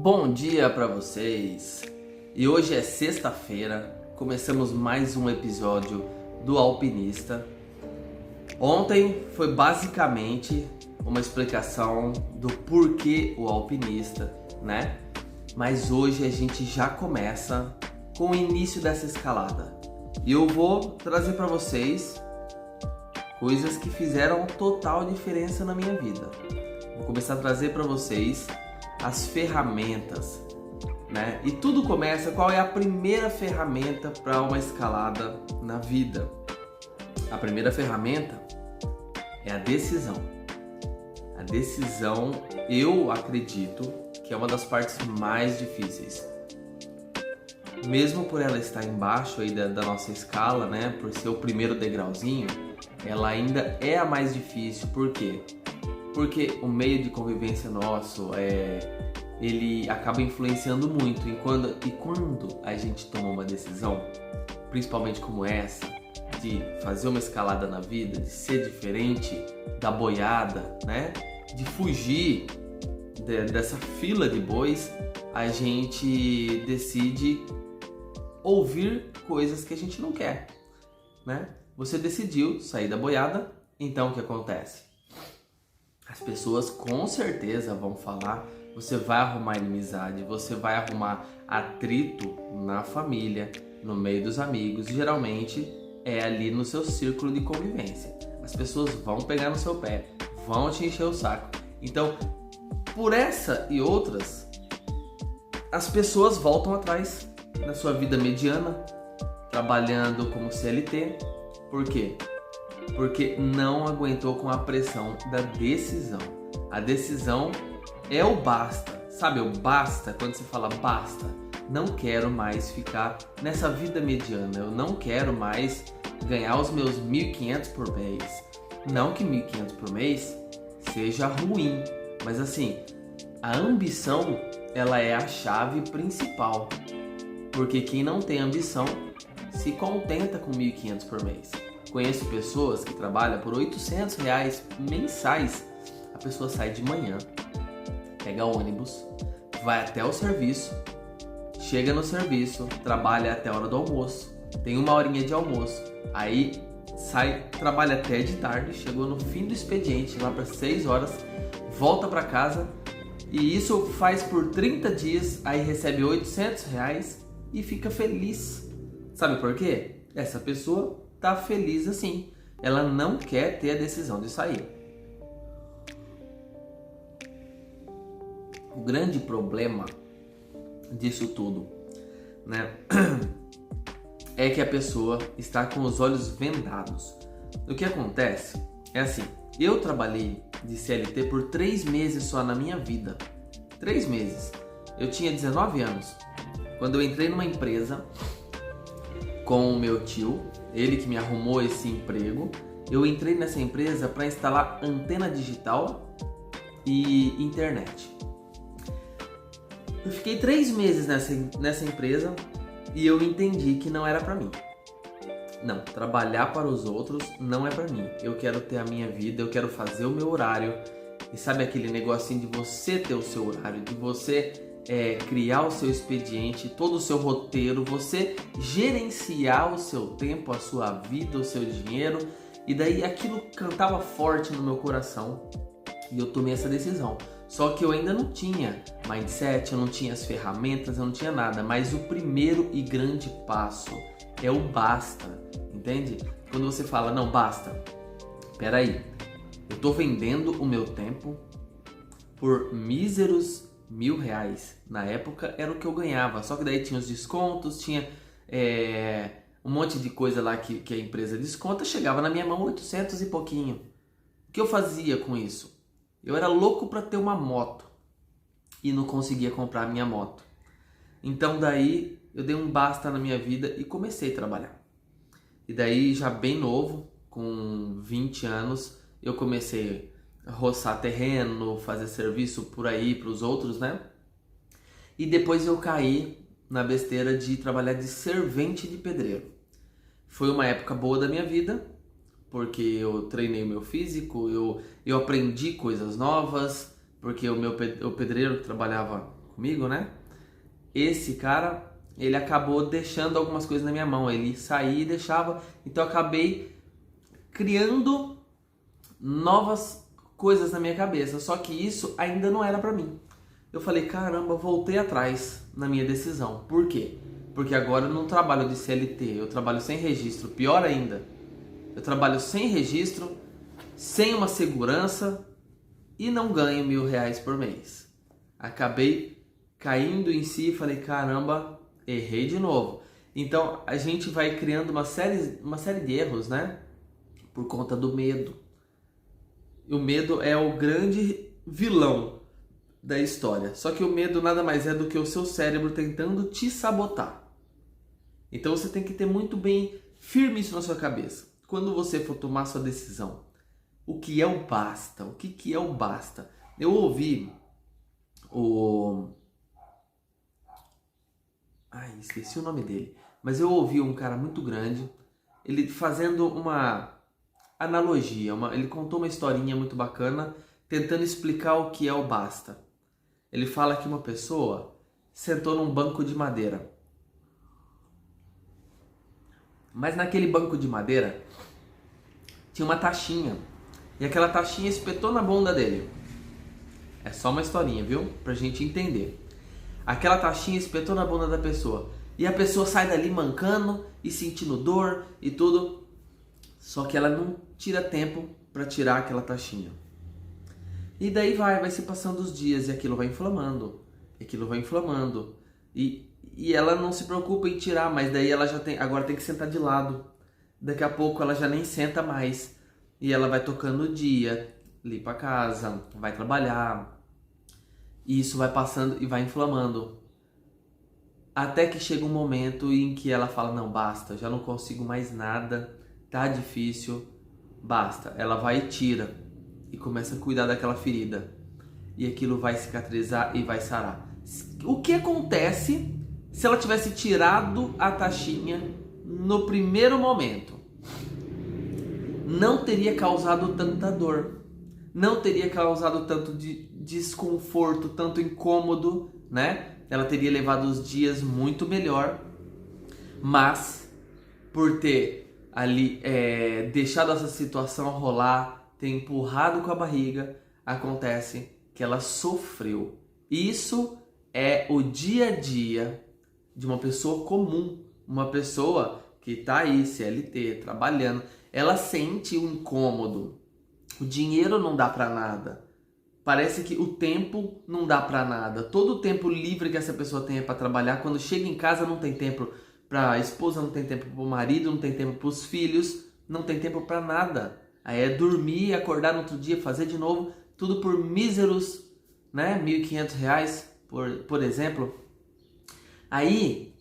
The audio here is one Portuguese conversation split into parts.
Bom dia para vocês! E hoje é sexta-feira, começamos mais um episódio do Alpinista. Ontem foi basicamente uma explicação do porquê o alpinista, né? Mas hoje a gente já começa com o início dessa escalada. E eu vou trazer para vocês coisas que fizeram total diferença na minha vida. Vou começar a trazer para vocês as ferramentas, né? E tudo começa, qual é a primeira ferramenta para uma escalada na vida? A primeira ferramenta é a decisão. A decisão, eu acredito que é uma das partes mais difíceis. Mesmo por ela estar embaixo aí da nossa escala, né? Por ser o primeiro degrauzinho, ela ainda é a mais difícil. Por quê? Porque o meio de convivência nosso, ele acaba influenciando muito. E quando a gente toma uma decisão, principalmente como essa, de fazer uma escalada na vida, de ser diferente da boiada, né? De fugir dessa fila de bois, a gente decide ouvir coisas que a gente não quer, né? Você decidiu sair da boiada, então o que acontece? As pessoas com certeza vão falar, você vai arrumar inimizade, você vai arrumar atrito na família, no meio dos amigos, geralmente é ali no seu círculo de convivência. As pessoas vão pegar no seu pé, vão te encher o saco. Então, por essa e outras, as pessoas voltam atrás na sua vida mediana, trabalhando como CLT. Por quê? Porque não aguentou com a pressão da decisão. A decisão é o basta. Sabe o basta? Quando você fala basta, não quero mais ficar nessa vida mediana. Eu não quero mais ganhar os meus 1.500 por mês. Não que 1.500 por mês seja ruim, mas assim, a ambição, ela é a chave principal. Porque quem não tem ambição se contenta com 1.500 por mês. Conheço pessoas que trabalham por R$800 mensais. A pessoa sai de manhã, pega ônibus, vai até o serviço, chega no serviço, trabalha até a hora do almoço, tem uma horinha de almoço, aí sai, trabalha até de tarde, chegou no fim do expediente, lá para 6 horas, volta para casa e isso faz por 30 dias, aí recebe R$800 e fica feliz. Sabe por quê? Essa pessoa tá feliz assim. Ela não quer ter a decisão de sair. O grande problema disso tudo, né, é que a pessoa está com os olhos vendados. O que acontece é assim, eu trabalhei de CLT por 3 meses só na minha vida. 3 meses. Eu tinha 19 anos. Quando eu entrei numa empresa com o meu tio, ele que me arrumou esse emprego, eu entrei nessa empresa para instalar antena digital e internet. Eu fiquei 3 meses nessa empresa e eu entendi que não era para mim. Não, trabalhar para os outros não é para mim. Eu quero ter a minha vida, eu quero fazer o meu horário. E sabe aquele negocinho de você ter o seu horário, de você criar o seu expediente, todo o seu roteiro, você gerenciar o seu tempo, a sua vida, o seu dinheiro. E daí aquilo cantava forte no meu coração e eu tomei essa decisão. Só que eu ainda não tinha mindset, eu não tinha as ferramentas, eu não tinha nada. Mas o primeiro e grande passo é o basta, entende? Quando você fala, não, basta, peraí, eu tô vendendo o meu tempo por míseros R$1.000. Na época era o que eu ganhava, só que daí tinha os descontos, tinha um monte de coisa lá que a empresa desconta, chegava na minha mão 800 e pouquinho. O que eu fazia com isso? Eu era louco para ter uma moto e não conseguia comprar a minha moto. Então daí eu dei um basta na minha vida e comecei a trabalhar. E daí já bem novo, com 20 anos, eu comecei a roçar terreno, fazer serviço por aí para os outros, né? E depois eu caí na besteira de trabalhar de servente de pedreiro. Foi uma época boa da minha vida, porque eu treinei o meu físico, eu aprendi coisas novas, porque o pedreiro que trabalhava comigo, né? Esse cara, ele acabou deixando algumas coisas na minha mão. Ele saía e deixava. Então eu acabei criando novas coisas na minha cabeça. Só que isso ainda não era pra mim. Eu falei, caramba, voltei atrás na minha decisão. Por quê? Porque agora eu não trabalho de CLT, eu trabalho sem registro. Pior ainda, eu trabalho sem registro, sem uma segurança e não ganho R$1.000 por mês. Acabei caindo em si e falei, caramba, errei de novo. Então a gente vai criando uma série de erros, né? Por conta do medo. E o medo é o grande vilão da história. Só que o medo nada mais é do que o seu cérebro tentando te sabotar. Então você tem que ter muito bem firme isso na sua cabeça. Quando você for tomar sua decisão, o que é o basta? O que é o basta? Eu ouvi esqueci o nome dele. Mas eu ouvi um cara muito grande, ele fazendo uma analogia, ele contou uma historinha muito bacana, tentando explicar o que é o basta. Ele fala que uma pessoa sentou num banco de madeira. Mas naquele banco de madeira tinha uma taxinha. E aquela taxinha espetou na bunda dele. É só uma historinha, viu? Pra gente entender. Aquela taxinha espetou na bunda da pessoa. E a pessoa sai dali mancando e sentindo dor e tudo. Só que ela não tira tempo pra tirar aquela taxinha. E daí vai se passando os dias e aquilo vai inflamando. E ela não se preocupa em tirar, mas daí ela agora tem que sentar de lado. Daqui a pouco ela já nem senta mais. E ela vai tocando o dia, limpa a casa, vai trabalhar. E isso vai passando e vai inflamando. Até que chega um momento em que ela fala, não, basta, já não consigo mais nada, tá difícil, basta. Ela vai e tira e começa a cuidar daquela ferida. E aquilo vai cicatrizar e vai sarar. O que acontece se ela tivesse tirado a taxinha no primeiro momento? Não teria causado tanta dor, não teria causado tanto desconforto, tanto incômodo, né? Ela teria levado os dias muito melhor, mas por ter ali deixado essa situação rolar, ter empurrado com a barriga, acontece que ela sofreu. Isso é o dia a dia de uma pessoa comum, uma pessoa que está aí, CLT, trabalhando. Ela sente o incômodo, o dinheiro não dá para nada, parece que o tempo não dá para nada, todo o tempo livre que essa pessoa tem para trabalhar, quando chega em casa não tem tempo para a esposa, não tem tempo para o marido, não tem tempo para os filhos, não tem tempo para nada. Aí é dormir, acordar no outro dia, fazer de novo, tudo por míseros, né, R$1.500, por exemplo. Aí,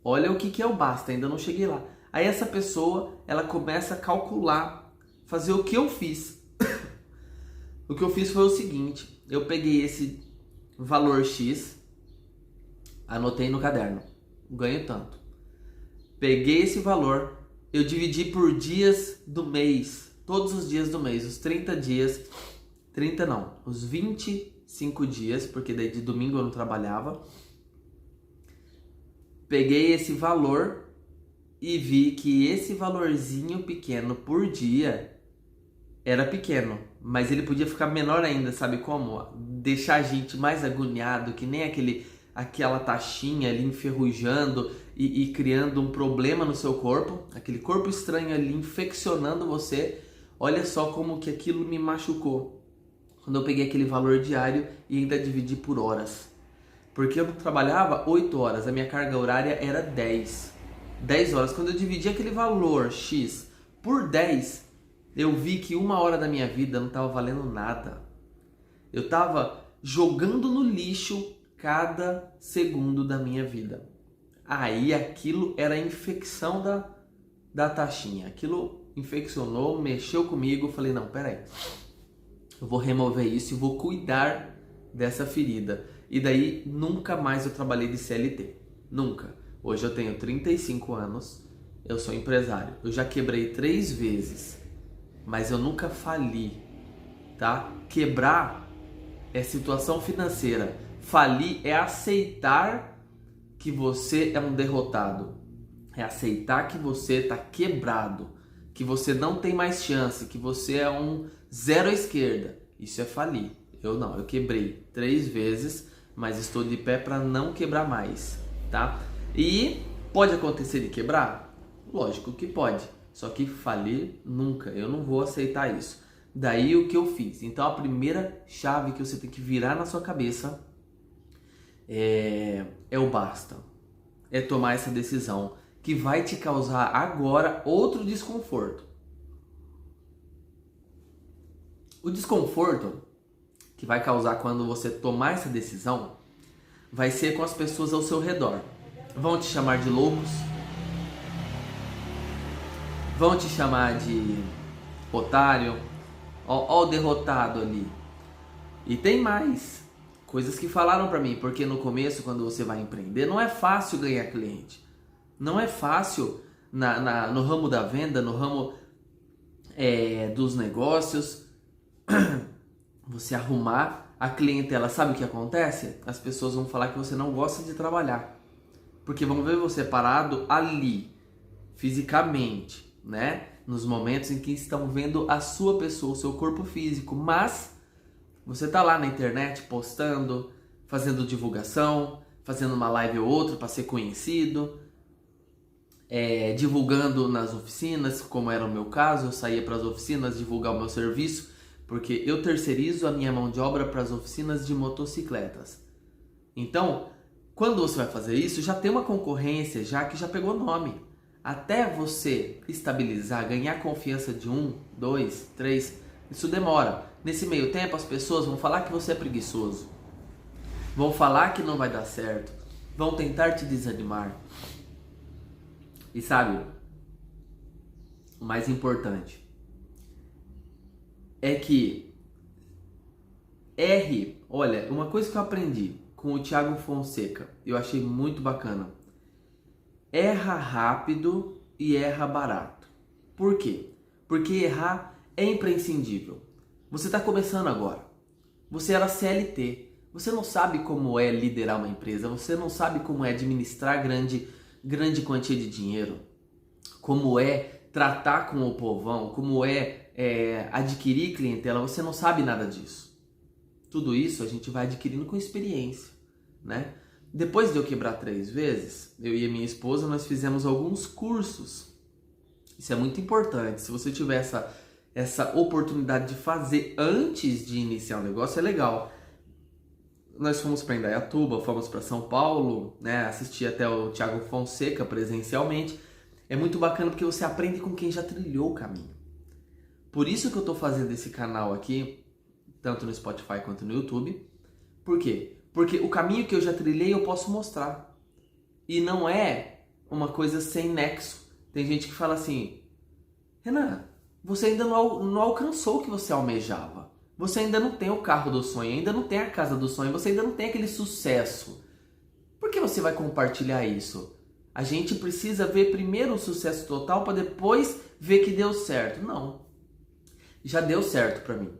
olha o que é o basta, ainda não cheguei lá. Aí essa pessoa, ela começa a calcular, fazer o que eu fiz. O que eu fiz foi o seguinte, eu peguei esse valor X, anotei no caderno, ganho tanto. Peguei esse valor, eu dividi por dias do mês, todos os dias do mês, os 30 dias, 30 não, os 25 dias, porque daí de domingo eu não trabalhava. Peguei esse valor e vi que esse valorzinho pequeno por dia era pequeno, mas ele podia ficar menor ainda, sabe como? Deixar a gente mais agoniado, que nem aquela taxinha ali enferrujando e criando um problema no seu corpo, aquele corpo estranho ali infeccionando você. Olha só como que aquilo me machucou, quando eu peguei aquele valor diário e ainda dividi por horas. Porque eu trabalhava 8 horas, a minha carga horária era 10 horas. Quando eu dividi aquele valor X por 10, eu vi que 1 hora da minha vida não estava valendo nada. Eu estava jogando no lixo cada segundo da minha vida. Aí aquilo era a infecção da taxinha. Aquilo infeccionou, mexeu comigo. Eu falei, não, peraí. Eu vou remover isso e vou cuidar dessa ferida. E daí nunca mais eu trabalhei de CLT. Nunca. Hoje eu tenho 35 anos, eu sou empresário. Eu já quebrei 3 vezes, mas eu nunca fali, tá? Quebrar é situação financeira. Falir é aceitar que você é um derrotado. É aceitar que você está quebrado, que você não tem mais chance, que você é um zero à esquerda. Isso é falir. Eu não, eu quebrei 3 vezes, mas estou de pé para não quebrar mais, tá? E pode acontecer de quebrar? Lógico que pode, só que falir nunca, eu não vou aceitar isso. Daí o que eu fiz? Então a primeira chave que você tem que virar na sua cabeça é o basta. É tomar essa decisão que vai te causar agora outro desconforto. O desconforto que vai causar quando você tomar essa decisão vai ser com as pessoas ao seu redor. Vão te chamar de loucos, vão te chamar de otário, ó o derrotado ali. E tem mais coisas que falaram pra mim, porque no começo, quando você vai empreender, não é fácil ganhar cliente. Não é fácil no ramo da venda, no ramo dos negócios, você arrumar a clientela. Sabe o que acontece? As pessoas vão falar que você não gosta de trabalhar, porque vão ver você parado ali, fisicamente, né? Nos momentos em que estão vendo a sua pessoa, o seu corpo físico, mas você tá lá na internet postando, fazendo divulgação, fazendo uma live ou outra para ser conhecido, divulgando nas oficinas, como era o meu caso. Eu saía para as oficinas divulgar o meu serviço, porque eu terceirizo a minha mão de obra para as oficinas de motocicletas. Então, quando você vai fazer isso, já tem uma concorrência já que já pegou nome. Até você estabilizar, ganhar confiança de 1, 2, 3, isso demora. Nesse meio tempo, as pessoas vão falar que você é preguiçoso, vão falar que não vai dar certo, vão tentar te desanimar. E sabe, o mais importante é que olha, uma coisa que eu aprendi com o Thiago Fonseca, eu achei muito bacana. Erra rápido e erra barato. Por quê? Porque errar é imprescindível. Você está começando agora. Você era CLT. Você não sabe como é liderar uma empresa. Você não sabe como é administrar grande quantia de dinheiro. Como é tratar com o povão. Como é adquirir clientela. Você não sabe nada disso. Tudo isso a gente vai adquirindo com experiência, né? Depois de eu quebrar 3 vezes, eu e a minha esposa, nós fizemos alguns cursos. Isso é muito importante. Se você tiver essa oportunidade de fazer antes de iniciar o negócio, é legal. Nós fomos para Indaiatuba, fomos para São Paulo, né? Assisti até o Thiago Fonseca presencialmente. É muito bacana porque você aprende com quem já trilhou o caminho. Por isso que eu estou fazendo esse canal aqui, tanto no Spotify quanto no YouTube. Por quê? Porque o caminho que eu já trilhei eu posso mostrar. E não é uma coisa sem nexo. Tem gente que fala assim: Renan, você ainda não alcançou o que você almejava. Você ainda não tem o carro do sonho, ainda não tem a casa do sonho, você ainda não tem aquele sucesso. Por que você vai compartilhar isso? A gente precisa ver primeiro o sucesso total para depois ver que deu certo. Não. Já deu certo para mim.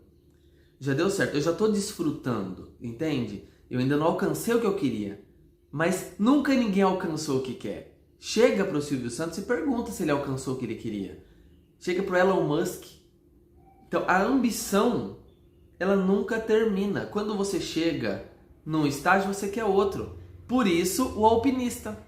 Já deu certo. Eu já estou desfrutando, entende? Eu ainda não alcancei o que eu queria. Mas nunca ninguém alcançou o que quer. Chega para o Silvio Santos e pergunta se ele alcançou o que ele queria. Chega para o Elon Musk. Então a ambição, ela nunca termina. Quando você chega num estágio, você quer outro. Por isso o alpinista.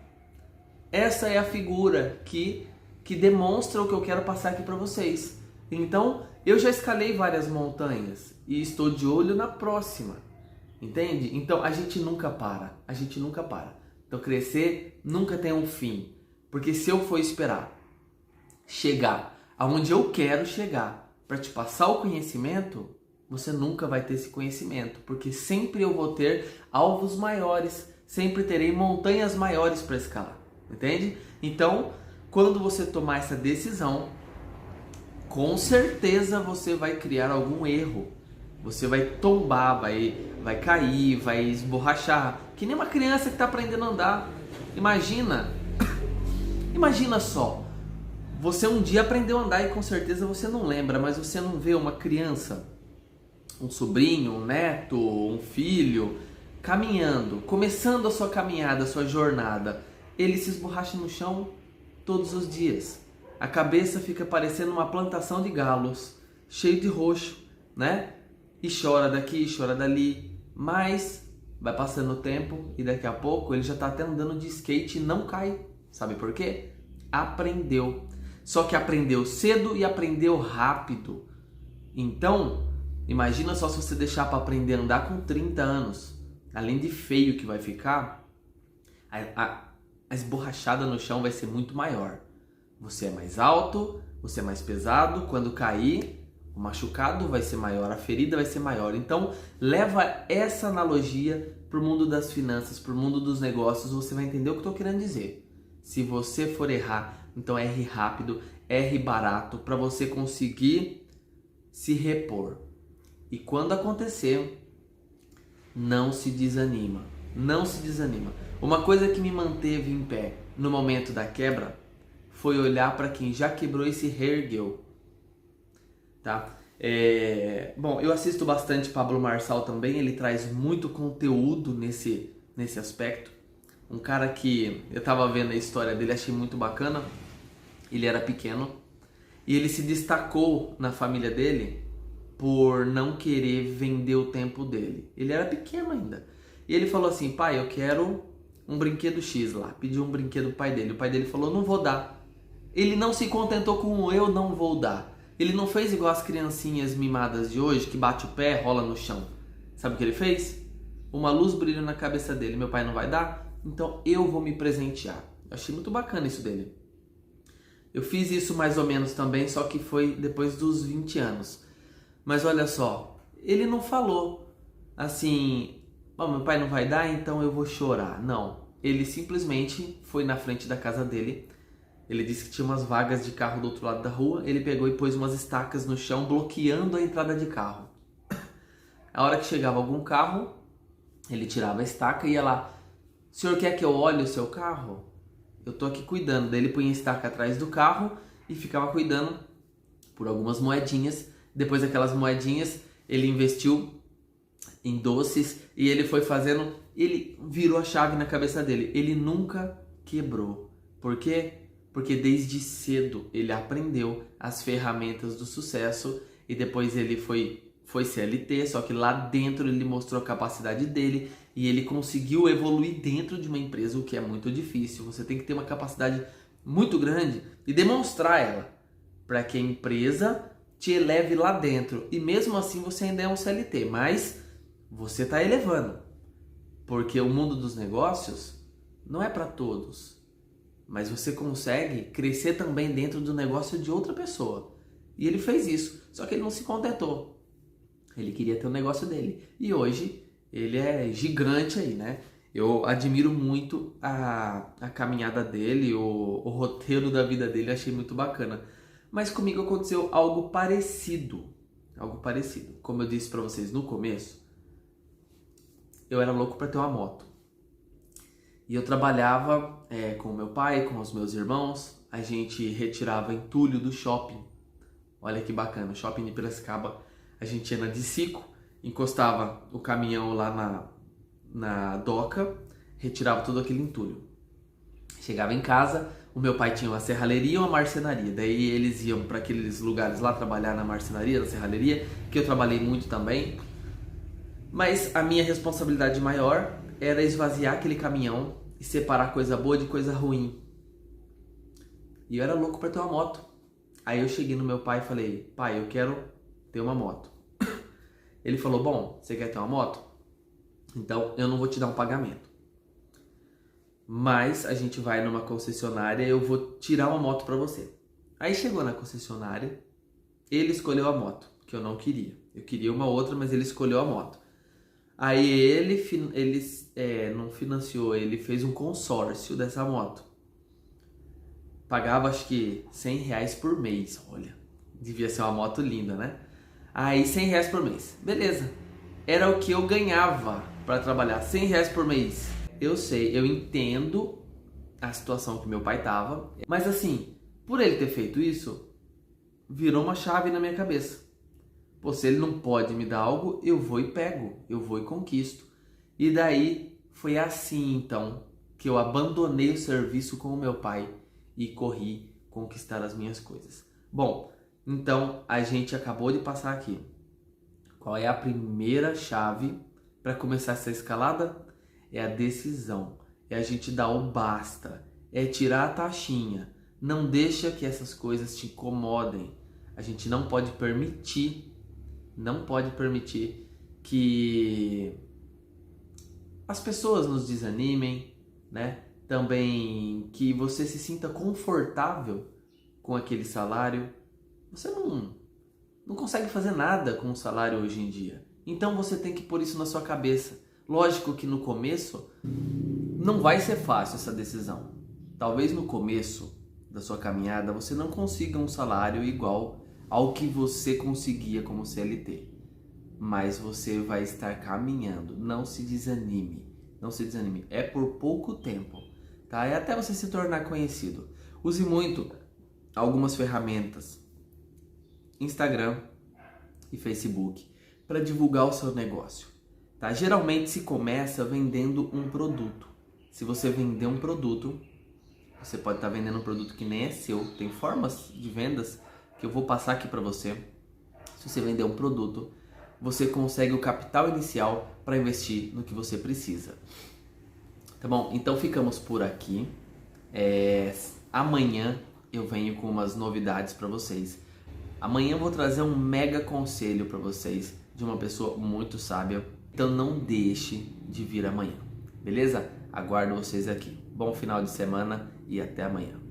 Essa é a figura que demonstra o que eu quero passar aqui para vocês. Então eu já escalei várias montanhas e estou de olho na próxima. Entende? Então a gente nunca para. A gente nunca para. Então crescer nunca tem um fim. Porque se eu for esperar chegar aonde eu quero chegar para te passar o conhecimento, você nunca vai ter esse conhecimento. Porque sempre eu vou ter alvos maiores. Sempre terei montanhas maiores para escalar. Entende? Então, quando você tomar essa decisão, com certeza você vai criar algum erro. Você vai tombar, vai cair, vai esborrachar. Que nem uma criança que está aprendendo a andar. Imagina só. Você um dia aprendeu a andar e com certeza você não lembra, mas você não vê uma criança, um sobrinho, um neto, um filho, caminhando, começando a sua caminhada, a sua jornada, ele se esborracha no chão todos os dias. A cabeça fica parecendo uma plantação de galos, cheio de roxo, né? E chora daqui, chora dali, mas vai passando o tempo e daqui a pouco ele já está até andando de skate e não cai. Sabe por quê? Aprendeu. Só que aprendeu cedo e aprendeu rápido. Então, imagina só se você deixar para aprender a andar com 30 anos. Além de feio que vai ficar, a esborrachada no chão vai ser muito maior. Você é mais alto, você é mais pesado, quando cair, o machucado vai ser maior, a ferida vai ser maior. Então, leva essa analogia para o mundo das finanças, para o mundo dos negócios, você vai entender o que eu estou querendo dizer. Se você for errar, então erre rápido, erre barato, para você conseguir se repor. E quando acontecer, não se desanima, não se desanima. Uma coisa que me manteve em pé no momento da quebra foi olhar para quem já quebrou e se reergueu, tá? Bom, eu assisto bastante Pablo Marçal também, ele traz muito conteúdo nesse aspecto. Um cara que eu tava vendo a história dele, achei muito bacana. Ele era pequeno e ele se destacou na família dele por não querer vender o tempo dele. Ele era pequeno ainda. E ele falou assim: pai, eu quero um brinquedo X lá. Pediu um brinquedo pro pai dele. O pai dele falou: não vou dar. Ele não se contentou com eu não vou dar. Ele não fez igual as criancinhas mimadas de hoje, que bate o pé, rola no chão. Sabe o que ele fez? Uma luz brilhou na cabeça dele. Meu pai não vai dar? Então eu vou me presentear. Eu achei muito bacana isso dele. Eu fiz isso mais ou menos também, só que foi depois dos 20 anos. Mas olha só, ele não falou assim: oh, meu pai não vai dar, então eu vou chorar. Não, ele simplesmente foi na frente da casa dele. Ele disse que tinha umas vagas de carro do outro lado da rua. Ele pegou e pôs umas estacas no chão, bloqueando a entrada de carro. A hora que chegava algum carro, ele tirava a estaca e ia lá: o senhor quer que eu olhe o seu carro? Eu tô aqui cuidando. Daí ele punha a estaca atrás do carro e ficava cuidando por algumas moedinhas. Depois daquelas moedinhas, ele investiu em doces e ele foi fazendo, ele virou a chave na cabeça dele. Ele nunca quebrou. Por quê? Porque desde cedo ele aprendeu as ferramentas do sucesso e depois ele foi CLT, só que lá dentro ele mostrou a capacidade dele e ele conseguiu evoluir dentro de uma empresa, o que é muito difícil. Você tem que ter uma capacidade muito grande e demonstrar ela para que a empresa te eleve lá dentro. E mesmo assim você ainda é um CLT, mas você está elevando. Porque o mundo dos negócios não é para todos. Mas você consegue crescer também dentro do negócio de outra pessoa. E ele fez isso, só que ele não se contentou. Ele queria ter o negócio dele. E hoje ele é gigante aí, né? Eu admiro muito a caminhada dele, o roteiro da vida dele, achei muito bacana. Mas comigo aconteceu algo parecido. Algo parecido. Como eu disse pra vocês no começo, eu era louco pra ter uma moto. E eu trabalhava com o meu pai, com os meus irmãos. A gente retirava entulho do shopping. Olha que bacana, shopping de Piracicaba. A gente ia na Dicico, encostava o caminhão lá na doca, retirava todo aquele entulho. Chegava em casa, o meu pai tinha uma serralheria e uma marcenaria. Daí eles iam para aqueles lugares lá trabalhar na marcenaria, na serralheria, que eu trabalhei muito também. Mas a minha responsabilidade maior era esvaziar aquele caminhão e separar coisa boa de coisa ruim. E eu era louco para ter uma moto. Aí eu cheguei no meu pai e falei: pai, eu quero ter uma moto. Ele falou: bom, você quer ter uma moto? Então eu não vou te dar um pagamento. Mas a gente vai numa concessionária e eu vou tirar uma moto para você. Aí chegou na concessionária, ele escolheu a moto, que eu não queria. Eu queria uma outra, mas ele escolheu a moto. Aí ele não financiou, ele fez um consórcio dessa moto. Pagava acho que R$100 por mês, olha. Devia ser uma moto linda, né? Aí R$100 por mês, beleza. Era o que eu ganhava para trabalhar, R$100 por mês. Eu sei, eu entendo a situação que meu pai tava. Mas assim, por ele ter feito isso, virou uma chave na minha cabeça. Pô, se ele não pode me dar algo, eu vou e pego, eu vou e conquisto. E daí foi assim então que eu abandonei o serviço com o meu pai e corri conquistar as minhas coisas. Bom, então a gente acabou de passar aqui. Qual é a primeira chave para começar essa escalada? É a decisão, é a gente dar o basta, é tirar a taxinha. Não deixa que essas coisas te incomodem. A gente não pode permitir que as pessoas nos desanimem, né? Também que você se sinta confortável com aquele salário. Você não consegue fazer nada com o salário hoje em dia. Então você tem que pôr isso na sua cabeça. Lógico que no começo não vai ser fácil essa decisão. Talvez no começo da sua caminhada você não consiga um salário igual ao que você conseguia como CLT. Mas você vai estar caminhando. Não se desanime. Não se desanime. É por pouco tempo, tá? É até você se tornar conhecido. Use muito algumas ferramentas, Instagram e Facebook, para divulgar o seu negócio, tá? Geralmente se começa vendendo um produto. Se você vender um produto, você pode estar vendendo um produto que nem é seu. Tem formas de vendas que eu vou passar aqui para você. Se você vender um produto, você consegue o capital inicial para investir no que você precisa. Tá bom? Então ficamos por aqui. Amanhã eu venho com umas novidades para vocês. Amanhã eu vou trazer um mega conselho para vocês de uma pessoa muito sábia. Então não deixe de vir amanhã. Beleza? Aguardo vocês aqui. Bom final de semana e até amanhã.